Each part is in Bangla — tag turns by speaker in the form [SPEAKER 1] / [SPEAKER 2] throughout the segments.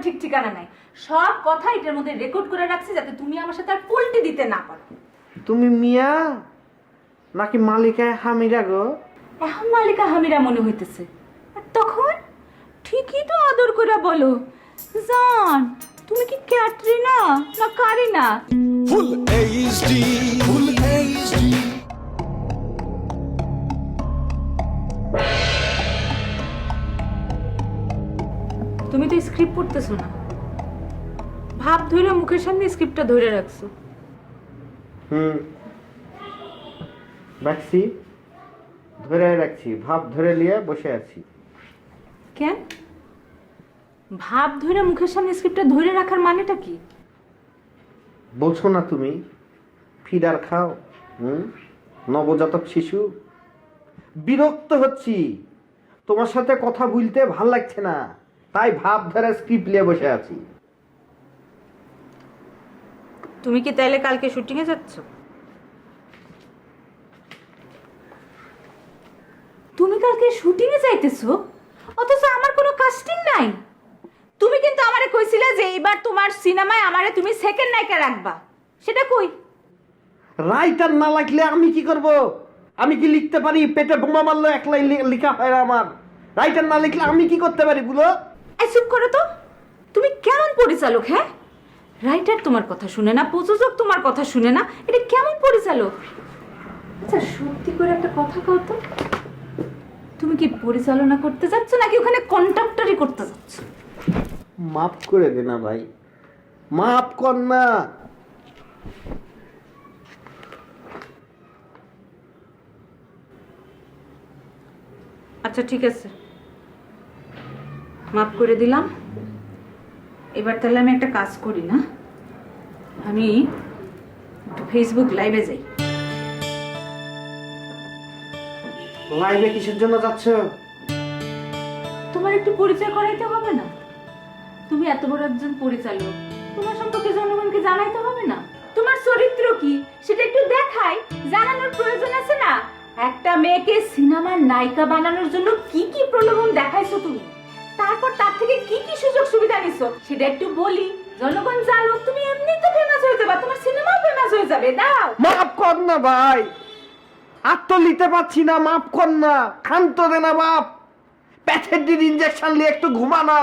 [SPEAKER 1] ঠিক ঠিকানা নাই। সব কথা এটার মধ্যে রেকর্ড করে রাখছি যাতে তুমি আমার সাথে আর পল্টি দিতে না পারো।
[SPEAKER 2] তুমি মিয়া নাকি মালিকা হামিরা গো?
[SPEAKER 1] এখন মালিকা হামিরা মনে হইতেছে, আর তখন ঠিকই তো আদর করে বলো, জান তুমি কি ক্যাটরিনা না Kareena?
[SPEAKER 3] Full HD full HD
[SPEAKER 1] তুমি তো স্ক্রিপ্ট পড়তেছো না, ভাব ধরে মুখের সামনে স্ক্রিপ্টটা ধরে রাখছো।
[SPEAKER 2] রাখছি, ধরে রাখছি, ভাব ধরে নিয়ে বসে আছি।
[SPEAKER 1] কেন ভাব ধরে মুখের সামনে স্ক্রিপ্টটা ধরে রাখার মানেটা কি?
[SPEAKER 2] বলছো না তুমি ফিডার খাও? নবজাতক শিশু। বিরক্ত হচ্ছি, তোমার সাথে কথা বলতে ভাল লাগছে না, তাই ভাব ধরে স্ক্রিপ্ট নিয়ে বসে আছি।
[SPEAKER 1] তুমি কি তাইলে কালকে শুটিং এ যাচ্ছ? তুমি কালকে শুটিং এ যাইতেছো, অথচ আমার কোনো কাস্টিং নাই। তুমি কিন্তু আমারে কইছিলে যে এইবার তোমার সিনেমায় আমারে তুমি সেকেন্ড নায়িকা রাখবা, সেটা কই?
[SPEAKER 2] রাইটার না লাগলে আমি কি করব? আমি কি লিখতে পারি? পেটে বোমা মারলো একলাই লেখা হয় না আমার। রাইটার না লিখলে আমি কি করতে পারি বলো?
[SPEAKER 1] এই চুপ করো তো, তুমি কেমন পরিচালক? হ্যাঁ, রাইটার তোমার কথা শুনে না, প্রযোজক তোমার কথা শুনে না, এটা কেমন পরিচালক? আচ্ছা সত্যি করে একটা কথা কও তো, তুমি কি পরিচালনা করতে যাচ্ছ নাকি ওখানে কন্ট্রাক্টরি করতে যাচ্ছ?
[SPEAKER 2] মাফ করে দে না ভাই, মাফ কর না।
[SPEAKER 1] আচ্ছা ঠিক আছে, মাফ করে দিলাম। এবার তাহলে আমি একটা কাজ করি না, আমি ফেসবুক লাইভে যাই।
[SPEAKER 2] লাইভে কিসের জন্য যাচ্ছ?
[SPEAKER 1] তোমার একটু পরিচয় করাইতে হবে না? তুমি এত বড় একজন পরিচালক, তোমার সম্পর্কে জনগণকে জানাইতে হবে না? তোমার চরিত্র কি সেটা একটু দেখাই, জানানোর প্রয়োজন আছে না? একটা মেয়েকে সিনেমার নায়িকা বানানোর জন্য কি কি প্রলোভন দেখাইছো তুমি, তারপর তার থেকে কি কি সুযোগ সুবিধা নিছো সেটা একটু বলি, জনগণ জানো। তুমি এমনি তো ফেমাস হয়ে যাবে, তোমার সিনেমাও ফেমাস হয়ে যাবে। দাও
[SPEAKER 2] মাফ কর না ভাই, আর তো নিতে পারছি না, মাফ কর না। ক্ষান্ত দে না বাপ, প্যাথেডির ইনজেকশন নিয়ে একটু ঘুমা না।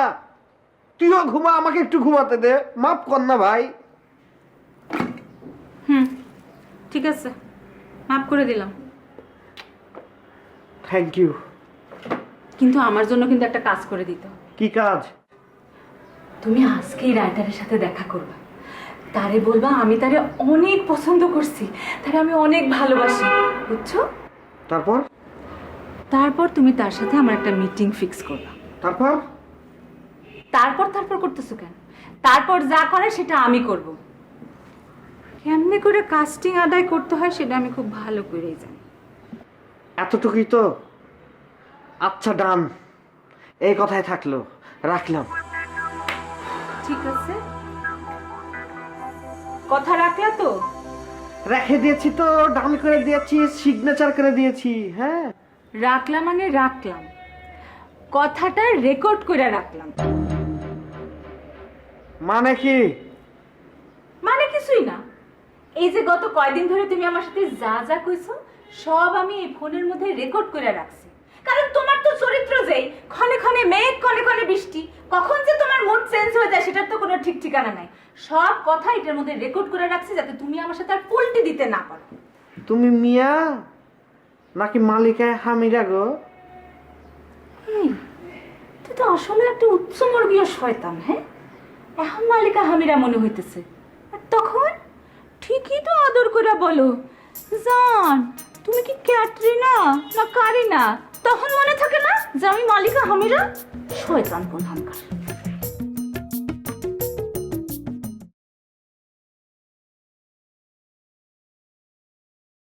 [SPEAKER 2] তুইও ঘুমা, আমাকে একটু ঘুমাতে দে। মাফ কর না ভাই।
[SPEAKER 1] ঠিক আছে, মাফ করে দিলাম।
[SPEAKER 2] Thank you.
[SPEAKER 1] কিন্তু আমার জন্য কিন্তু একটা কাজ করে দিতে হবে।
[SPEAKER 2] কি কাজ?
[SPEAKER 1] তুমি আজকেই রাইটারের সাথে দেখা করবে, তারে বলবা আমি তারে অনেক পছন্দ করছি, তারে আমি অনেক ভালোবাসি, বুঝছো?
[SPEAKER 2] তারপর?
[SPEAKER 1] তারপর তুমি তার সাথে আমার একটা মিটিং ফিক্স করবা।
[SPEAKER 2] তারপর?
[SPEAKER 1] তারপর করতেছো কেন? তারপর যা করে সেটা আমি করব। কেমনে করে কাস্টিং আদায় করতে হয় সেটা আমি খুব ভালো করেই জানি।
[SPEAKER 2] এতটুকুই তো? আচ্ছা ডান, এই কথাই থাকলো, রাখলাম।
[SPEAKER 1] ঠিক আছে, কথা রাখলা তো?
[SPEAKER 2] রেখে দিয়েছি তো, ডান করে দিয়েছি, সিগনেচার করে দিয়েছি। হ্যাঁ
[SPEAKER 1] রাখলাম মানে রাখলাম, কথাটা রেকর্ড করে রাখলাম।
[SPEAKER 2] মানে কি?
[SPEAKER 1] মানে কিছুই না, এই যে গত কয়দিন ধরে তুমি আমার সাথে যা যা কইছো সব আমি এই ফোনের মধ্যে রেকর্ড করে রাখছি। কারণ তোমার তো চরিত্র যেই, ক্ষণে ক্ষণে মেঘ ক্ষণে ক্ষণে বৃষ্টি, কখন যে তোমার মুড চেঞ্জ হয়ে যায় সেটার তো কোনো ঠিক ঠিকানা নাই। সব কথা এটার মধ্যে রেকর্ড করে রাখছি যাতে তুমি আমার সাথে আর পল্টি দিতে না পারো।
[SPEAKER 2] তুমি মিয়া নাকি মালিকা হামিরা গো?
[SPEAKER 1] তুই তো আসলে একটা উচ্চবর্গীয় শয়তান। হ্যাঁ, এখন মালিকা হামিরা মনে হইতেছে, আর তখন ঠিকই তো আদর করে বলো, জান তুমি কি ক্যাটরিনা না কারিনা? তখন মনে থাকে না যে আমি মালিকা হামিরা? শয়তান কোন হামকার।